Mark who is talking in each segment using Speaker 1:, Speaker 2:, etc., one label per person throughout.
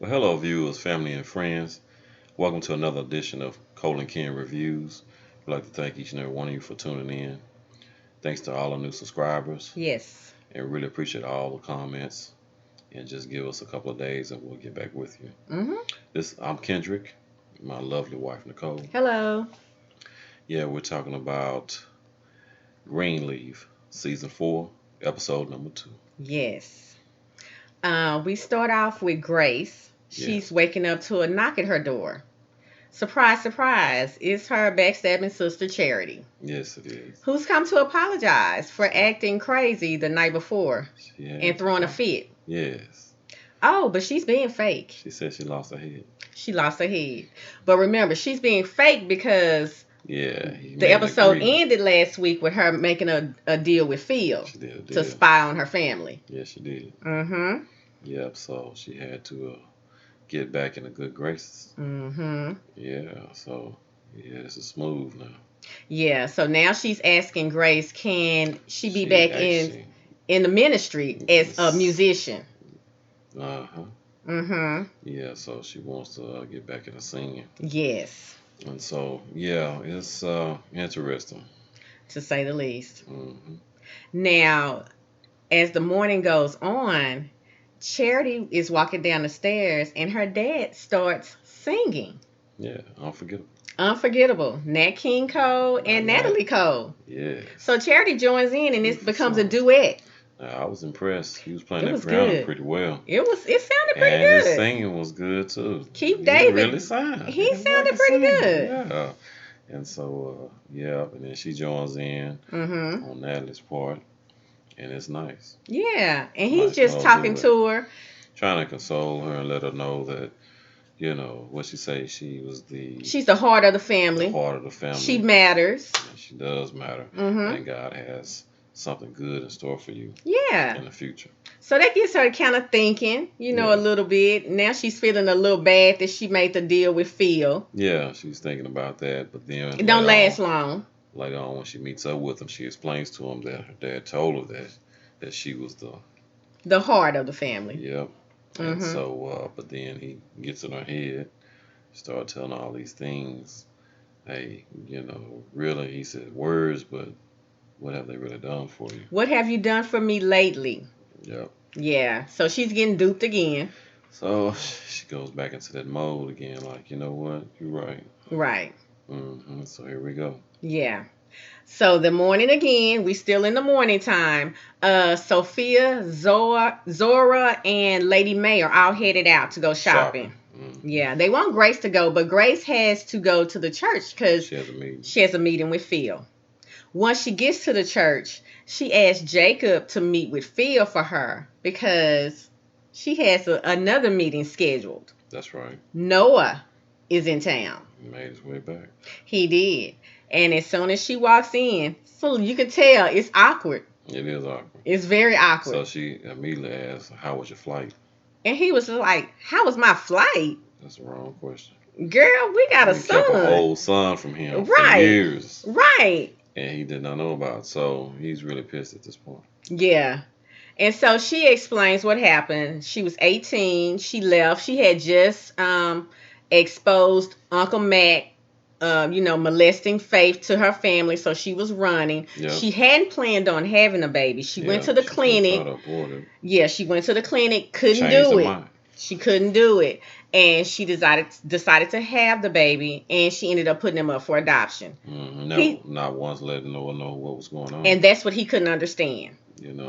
Speaker 1: Well, hello, viewers, family, and friends. Welcome to another edition of Cole and Ken Reviews. We'd like to thank each and every one of you for tuning in. Thanks to all the new subscribers,
Speaker 2: Yes.
Speaker 1: and really appreciate all the comments. And just give us a couple of days, and we'll get back with you.
Speaker 2: Mm-hmm.
Speaker 1: I'm Kendrick, my lovely wife Nicole.
Speaker 2: Hello.
Speaker 1: Yeah, we're talking about Greenleaf, season 4, episode number 2.
Speaker 2: Yes. We start off with Grace.
Speaker 1: Yes,
Speaker 2: She's waking up to a knock at her door. Surprise, surprise. It's her backstabbing sister Charity,
Speaker 1: yes, it is.
Speaker 2: who's come to apologize for acting crazy the night before
Speaker 1: She had
Speaker 2: and throwing a
Speaker 1: fun.
Speaker 2: fit.
Speaker 1: Yes,
Speaker 2: Oh, but she's being fake.
Speaker 1: she said she lost her head.
Speaker 2: She lost her head. But remember, she's being fake because
Speaker 1: Yeah, he
Speaker 2: the
Speaker 1: made an
Speaker 2: episode
Speaker 1: agreement.
Speaker 2: ended last week with her making a deal with Phil
Speaker 1: She did a
Speaker 2: to
Speaker 1: deal.
Speaker 2: spy on her family.
Speaker 1: Yes, she did.
Speaker 2: Mm-hmm.
Speaker 1: Yep. So she had to get back in the good graces.
Speaker 2: Mm-hmm.
Speaker 1: Yeah. So yeah, this is smooth now.
Speaker 2: Yeah, so now she's asking Grace, can she be
Speaker 1: She
Speaker 2: back in
Speaker 1: actually.
Speaker 2: in the ministry as a musician?
Speaker 1: Uh huh.
Speaker 2: Mm-hmm.
Speaker 1: Yeah. So she wants to get back into singing,
Speaker 2: Yes,
Speaker 1: and so yeah, it's interesting.
Speaker 2: to say the least.
Speaker 1: Hmm.
Speaker 2: Now, as the morning goes on, Charity is walking down the stairs and her dad starts singing.
Speaker 1: Yeah. Unforgettable.
Speaker 2: Unforgettable. Nat King Cole and
Speaker 1: Nat.
Speaker 2: Natalie Cole.
Speaker 1: Yes.
Speaker 2: So Charity joins in and this
Speaker 1: Beautiful
Speaker 2: becomes a
Speaker 1: song.
Speaker 2: duet.
Speaker 1: I was impressed. He was playing
Speaker 2: It
Speaker 1: that
Speaker 2: was
Speaker 1: piano
Speaker 2: good.
Speaker 1: pretty well.
Speaker 2: It sounded pretty
Speaker 1: And his
Speaker 2: good.
Speaker 1: singing was good too.
Speaker 2: Keith
Speaker 1: He
Speaker 2: David,
Speaker 1: really sang.
Speaker 2: he
Speaker 1: He
Speaker 2: sounded
Speaker 1: can
Speaker 2: pretty
Speaker 1: sing.
Speaker 2: good.
Speaker 1: Yeah. And so, yeah, and then she joins in
Speaker 2: Mm-hmm.
Speaker 1: on Natalie's part, and it's nice.
Speaker 2: Yeah, and he's
Speaker 1: Nice
Speaker 2: just
Speaker 1: little
Speaker 2: talking
Speaker 1: duet.
Speaker 2: to her.
Speaker 1: Trying to console her and let her know that, what she say, she was
Speaker 2: She's the heart of the
Speaker 1: the
Speaker 2: family.
Speaker 1: heart of the family.
Speaker 2: She matters.
Speaker 1: And she does matter.
Speaker 2: Mm-hmm.
Speaker 1: And God has something good in store for you
Speaker 2: Yeah.
Speaker 1: in the future.
Speaker 2: So that gets her kind of thinking,
Speaker 1: Yeah.
Speaker 2: a little bit. Now she's feeling a little bad that she made the deal with Phil.
Speaker 1: Yeah, she's thinking about that, but then
Speaker 2: It don't last
Speaker 1: later
Speaker 2: long.
Speaker 1: on when she meets up with him, she explains to him that her dad told her that she was the
Speaker 2: The heart of the family.
Speaker 1: yep. And
Speaker 2: Mm-hmm.
Speaker 1: so, but then he gets in her head, start telling all these things. Hey, really, he said words, but what have they really done for you?
Speaker 2: What have you done for me lately?
Speaker 1: Yep.
Speaker 2: Yeah. So she's getting duped again.
Speaker 1: So she goes back into that mode again, like, you know what, you're right.
Speaker 2: Right.
Speaker 1: So here we go.
Speaker 2: Yeah. So the morning again, we still in the morning time. Sophia, Zora, and Lady May are all headed out to go shopping. Yeah, they want Grace to go, but Grace has to go to the church because
Speaker 1: She has a meeting.
Speaker 2: she has a meeting with Phil. Once she gets to the church, she asks Jacob to meet with Phil for her because she has another meeting scheduled.
Speaker 1: That's right.
Speaker 2: Noah is in town.
Speaker 1: He made his way back.
Speaker 2: He did. And as soon as she walks in, so you can tell it's awkward.
Speaker 1: It is awkward.
Speaker 2: It's very awkward.
Speaker 1: So she immediately asked, "How was your flight?"
Speaker 2: And he was like, "How was my flight?
Speaker 1: That's the wrong question.
Speaker 2: Girl, we got a
Speaker 1: We kept a
Speaker 2: son."
Speaker 1: whole son from him for
Speaker 2: Right.
Speaker 1: years,
Speaker 2: Right.
Speaker 1: and he did not know about it. So he's really pissed at this point.
Speaker 2: Yeah. And so she explains what happened. She was 18. She left. She had just exposed Uncle Mac, molesting Faith to her family. So she was running.
Speaker 1: Yep.
Speaker 2: She hadn't planned on having a baby. She went to the
Speaker 1: She could've
Speaker 2: clinic.
Speaker 1: tried to abort it.
Speaker 2: Yeah, she went to the clinic. Couldn't
Speaker 1: Changed
Speaker 2: do
Speaker 1: her
Speaker 2: it.
Speaker 1: mind.
Speaker 2: She couldn't do it. And she decided to have the baby. And she ended up putting him up for adoption.
Speaker 1: Not once letting Noah know what was going on.
Speaker 2: And that's what he couldn't understand.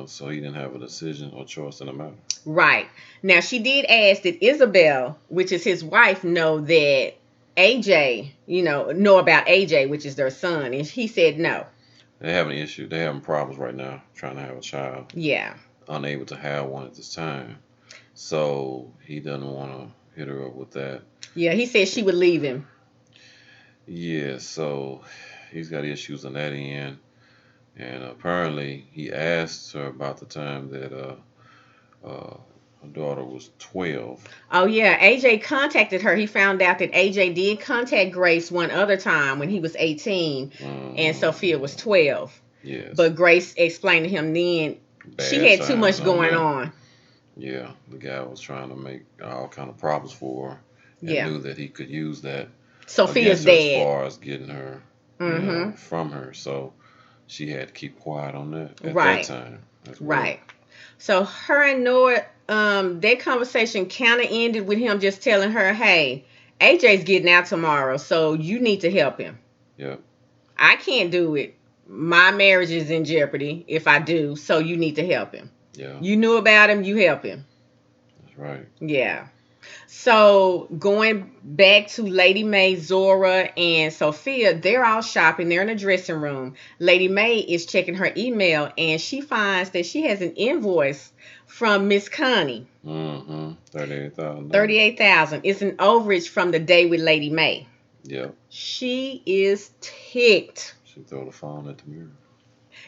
Speaker 1: So he didn't have a decision or choice in the matter.
Speaker 2: Right. Now, she did ask that Isabel, which is his wife, know that AJ, know about AJ, which is their son. And he said no.
Speaker 1: They're having an issue. They're having problems right now trying to have a child.
Speaker 2: Yeah.
Speaker 1: Unable to have one at this time. So he doesn't want to hit her up with that.
Speaker 2: Yeah, he said she would leave him.
Speaker 1: Yeah, so he's got issues on that end. And apparently he asked her about the time that her daughter was 12.
Speaker 2: Oh, yeah. AJ contacted her. He found out that AJ did contact Grace one other time when he was 18 and Sophia was 12.
Speaker 1: Yes.
Speaker 2: But Grace explained to him then she had too much going on.
Speaker 1: Yeah, the guy was trying to make all kind of problems for her, and
Speaker 2: Yeah.
Speaker 1: knew that he could use that
Speaker 2: Sophia's
Speaker 1: against her as
Speaker 2: dad.
Speaker 1: far as getting her,
Speaker 2: Mm-hmm.
Speaker 1: from her. So she had to keep quiet on that at that
Speaker 2: Right.
Speaker 1: time as well.
Speaker 2: Right. So her and Noah, their conversation kind of ended with him just telling her, "Hey, AJ's getting out tomorrow, so you need to help him.
Speaker 1: Yep.
Speaker 2: I can't do it. My marriage is in jeopardy if I do, so you need to help him.
Speaker 1: Yeah.
Speaker 2: You knew about him, you help him."
Speaker 1: That's right.
Speaker 2: Yeah. So going back to Lady May, Zora, and Sophia, they're all shopping. They're in the dressing room. Lady May is checking her email and she finds that she has an invoice from Miss Connie.
Speaker 1: Mm-hmm. $38,000.
Speaker 2: 38,000. It's an overage from the day with Lady May.
Speaker 1: Yep.
Speaker 2: She is ticked.
Speaker 1: She threw the phone at the mirror.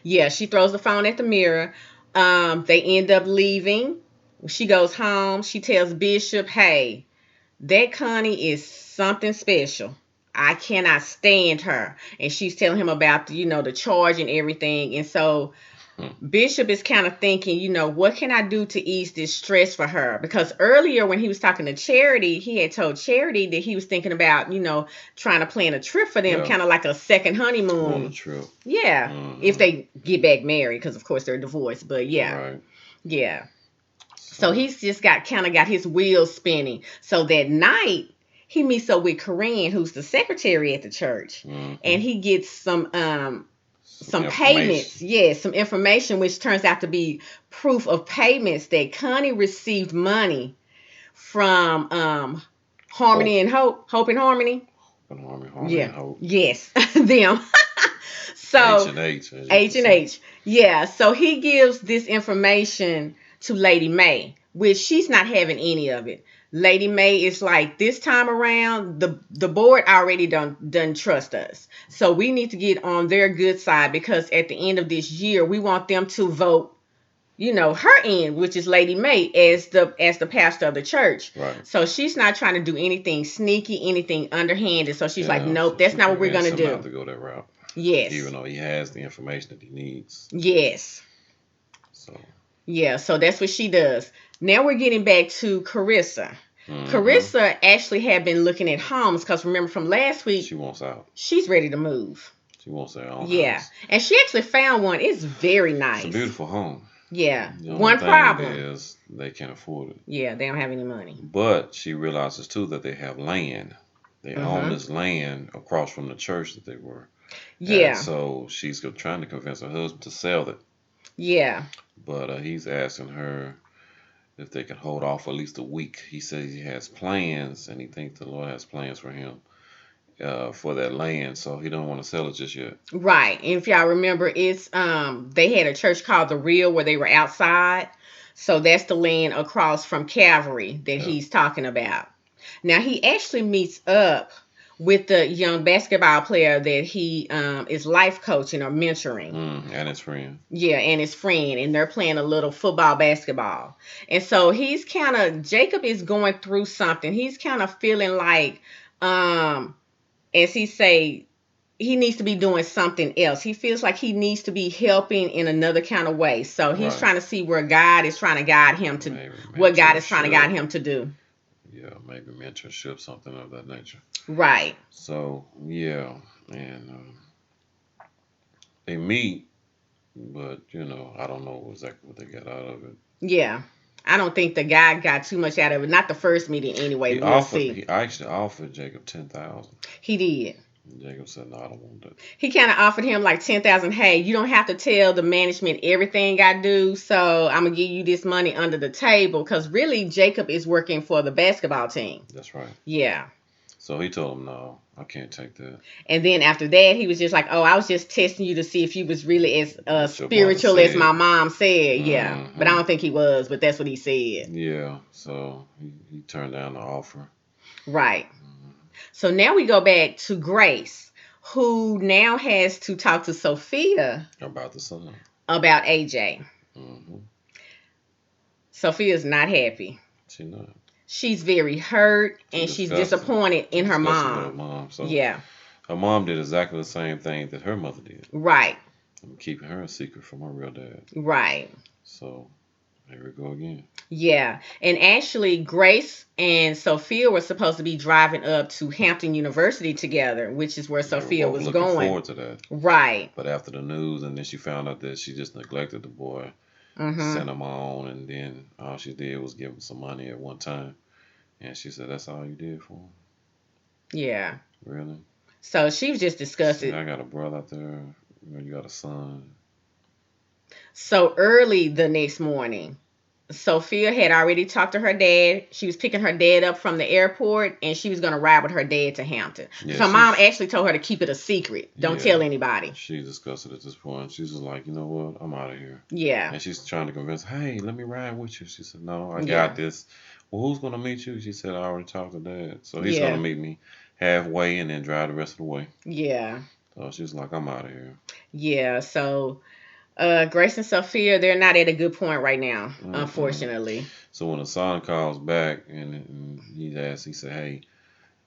Speaker 2: Yeah, she throws the phone at the mirror. They end up leaving. She goes home. She tells Bishop, "Hey, that Connie is something special. I cannot stand her." And she's telling him about the charge and everything. And so Bishop is kind of thinking, what can I do to ease this stress for her? Because earlier when he was talking to Charity, he had told Charity that he was thinking about, trying to plan a trip for them,
Speaker 1: Yeah.
Speaker 2: kind of like a second
Speaker 1: Going on a
Speaker 2: honeymoon.
Speaker 1: trip.
Speaker 2: Yeah. If
Speaker 1: Mm-hmm.
Speaker 2: they get back married, because of course they're divorced. But yeah.
Speaker 1: Right.
Speaker 2: Yeah. So
Speaker 1: So.
Speaker 2: he's just got his wheels spinning. So that night he meets up with Corinne, who's the secretary at the church,
Speaker 1: Mm-hmm.
Speaker 2: and he gets
Speaker 1: Some
Speaker 2: some payments.
Speaker 1: information.
Speaker 2: Yes, some information which turns out to be proof of payments that Connie received money from
Speaker 1: Hope.
Speaker 2: Harmony and Hope and Harmony.
Speaker 1: And Harmony
Speaker 2: Yeah.
Speaker 1: and Hope.
Speaker 2: Yes, them.
Speaker 1: H
Speaker 2: So
Speaker 1: and H, as you
Speaker 2: H
Speaker 1: could
Speaker 2: and
Speaker 1: say.
Speaker 2: H. Yeah. So he gives this information to Lady May, which she's not having any of it. Lady May is like, this time around, the board already done trust us. So we need to get on their good side because at the end of this year, we want them to vote, her in, which is Lady May as the pastor of the church.
Speaker 1: Right.
Speaker 2: So she's not trying to do anything sneaky, anything underhanded. So she's like,
Speaker 1: Yeah.
Speaker 2: nope,
Speaker 1: So
Speaker 2: that's
Speaker 1: she
Speaker 2: not what we're
Speaker 1: convinced
Speaker 2: gonna
Speaker 1: him not
Speaker 2: do.
Speaker 1: to go that route,
Speaker 2: Yes.
Speaker 1: even though he has the information that he needs.
Speaker 2: Yes.
Speaker 1: So.
Speaker 2: Yeah, so that's what she does. Now we're getting back to Carissa.
Speaker 1: Mm-hmm.
Speaker 2: Carissa actually had been looking at homes because remember from last week,
Speaker 1: She wants out.
Speaker 2: she's ready to move.
Speaker 1: She wants her own
Speaker 2: Yeah,
Speaker 1: house.
Speaker 2: and she actually found one. It's very
Speaker 1: It's a
Speaker 2: nice.
Speaker 1: beautiful home.
Speaker 2: Yeah,
Speaker 1: The only
Speaker 2: one
Speaker 1: thing
Speaker 2: problem.
Speaker 1: is they can't afford it.
Speaker 2: Yeah, they don't have any money.
Speaker 1: But she realizes too that they have land. They own
Speaker 2: Mm-hmm.
Speaker 1: this land across from the church that they were at.
Speaker 2: Yeah,
Speaker 1: So she's trying to convince her husband to sell it.
Speaker 2: yeah,
Speaker 1: But he's asking her if they can hold off for at least a week. He says he has plans, and he thinks the Lord has plans for him for that land, so he don't want to sell it just yet.
Speaker 2: right. And if y'all remember, it's they had a church called the Real where they were outside. So that's the land across from Calvary that
Speaker 1: Yep.
Speaker 2: he's talking about. Now he actually meets up with the young basketball player that he is life coaching or mentoring.
Speaker 1: And his friend.
Speaker 2: Yeah, and his friend, and they're playing a little football basketball. And so Jacob is going through something. He's kind of feeling like, as he say, he needs to be doing something else. He feels like he needs to be helping in another kind of way. So he's
Speaker 1: Right.
Speaker 2: trying to see where God is trying to guide him to,
Speaker 1: Maybe
Speaker 2: what God is trying to guide
Speaker 1: mentorship.
Speaker 2: him to do.
Speaker 1: Yeah, maybe mentorship, something of that nature.
Speaker 2: Right.
Speaker 1: So yeah, and they meet, but I don't know exactly what they got out of it.
Speaker 2: Yeah. I don't think the guy got too much out of it. Not the first meeting anyway. We'll see.
Speaker 1: He actually offered Jacob 10,000.
Speaker 2: He did.
Speaker 1: Jacob said, "No, I don't want that."
Speaker 2: He kind of offered him like 10,000. Hey, you don't have to tell the management everything I do, so I'm gonna give you this money under the table because really Jacob is working for the basketball team.
Speaker 1: That's right.
Speaker 2: Yeah.
Speaker 1: So he told him, "No, I can't take that."
Speaker 2: And then after that, he was just like, "Oh, I was just testing you to see if you was really as
Speaker 1: What your mother
Speaker 2: spiritual as my
Speaker 1: said.
Speaker 2: mom said." Yeah, but I
Speaker 1: Mm-hmm.
Speaker 2: don't think he was. But that's what he said.
Speaker 1: Yeah. So he turned down the offer.
Speaker 2: Right.
Speaker 1: Mm-hmm.
Speaker 2: So now we go back to Grace, who now has to talk to Sophia
Speaker 1: About the son.
Speaker 2: about AJ.
Speaker 1: Mm-hmm.
Speaker 2: Sophia's not happy.
Speaker 1: She not.
Speaker 2: She's very hurt
Speaker 1: She
Speaker 2: and she's
Speaker 1: discussed it.
Speaker 2: disappointed
Speaker 1: She
Speaker 2: in her
Speaker 1: discussed it with her
Speaker 2: mom.
Speaker 1: mom. So
Speaker 2: Yeah.
Speaker 1: her mom did exactly the same thing that her mother did.
Speaker 2: Right.
Speaker 1: I'm keeping her a secret from her real dad.
Speaker 2: Right.
Speaker 1: So here we go again.
Speaker 2: Yeah. And actually, Grace and Sophia were supposed to be driving up to Hampton University together, which is where
Speaker 1: They were
Speaker 2: Sophia
Speaker 1: both
Speaker 2: was
Speaker 1: looking
Speaker 2: going.
Speaker 1: forward to that.
Speaker 2: Right.
Speaker 1: But after the news, and then she found out that she just neglected the boy,
Speaker 2: Mm-hmm.
Speaker 1: sent him on, and then all she did was give him some money at one time. And she said, "That's all you did for him?
Speaker 2: Yeah.
Speaker 1: Really?"
Speaker 2: So she was just
Speaker 1: She said,
Speaker 2: disgusted.
Speaker 1: "I got a brother out there. You got a son."
Speaker 2: So early the next morning, Sophia had already talked to her dad. She was picking her dad up from the airport and she was going to ride with her dad to Hampton.
Speaker 1: Yeah,
Speaker 2: So mom
Speaker 1: she's
Speaker 2: actually told her to keep it a secret. Don't
Speaker 1: yeah,
Speaker 2: tell anybody.
Speaker 1: she's disgusted at this point. She's just like, you know what? I'm out of here.
Speaker 2: Yeah.
Speaker 1: And she's trying to convince, hey, let me ride with you. She said, no, I got
Speaker 2: Yeah.
Speaker 1: this. Well, who's gonna meet you? She said, I already talked to dad, so he's gonna
Speaker 2: Yeah.
Speaker 1: meet me halfway and then drive the rest of the way.
Speaker 2: Yeah.
Speaker 1: So she's like, I'm out of here.
Speaker 2: Yeah. So Grace and Sophia, they're not at a good point right now,
Speaker 1: Mm-mm.
Speaker 2: unfortunately.
Speaker 1: So when the son calls back and he asks, he said, hey,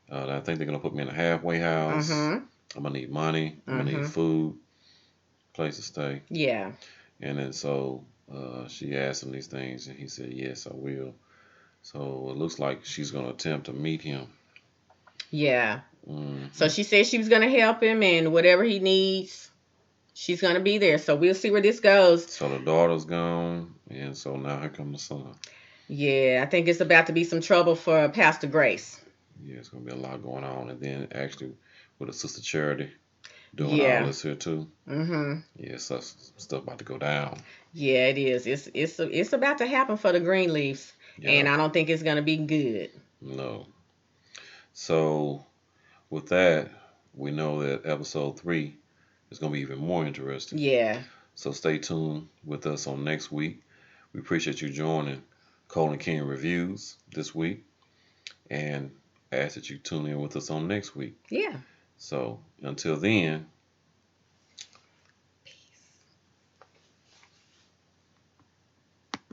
Speaker 1: I think they're gonna put me in a halfway house.
Speaker 2: Mm-hmm.
Speaker 1: I'm gonna need money. I'm gonna need
Speaker 2: Mm-hmm.
Speaker 1: food, place to stay.
Speaker 2: Yeah.
Speaker 1: And then so she asked him these things, and he said, yes, I will. So it looks like she's gonna attempt to meet him.
Speaker 2: Yeah. So
Speaker 1: Hmm.
Speaker 2: she said she was gonna help him and whatever he needs, she's gonna be there. So we'll see where this goes.
Speaker 1: So the daughter's gone, and so now here comes the son.
Speaker 2: Yeah, I think it's about to be some trouble for Pastor Grace.
Speaker 1: Yeah, it's gonna be a lot going on, and then actually with a sister Charity doing all
Speaker 2: Yeah.
Speaker 1: this here too.
Speaker 2: Mhm.
Speaker 1: Yeah, so stuff about to go down.
Speaker 2: Yeah, it is. It's about to happen for the Greenleafs, and
Speaker 1: Yeah,
Speaker 2: I don't think it's gonna be good.
Speaker 1: no. So with that, we know that episode 3 is gonna be even more interesting.
Speaker 2: Yeah.
Speaker 1: So stay tuned with us on next week. We appreciate you joining Colin King Reviews this week, and ask that you tune in with us on next week.
Speaker 2: Yeah.
Speaker 1: So until then,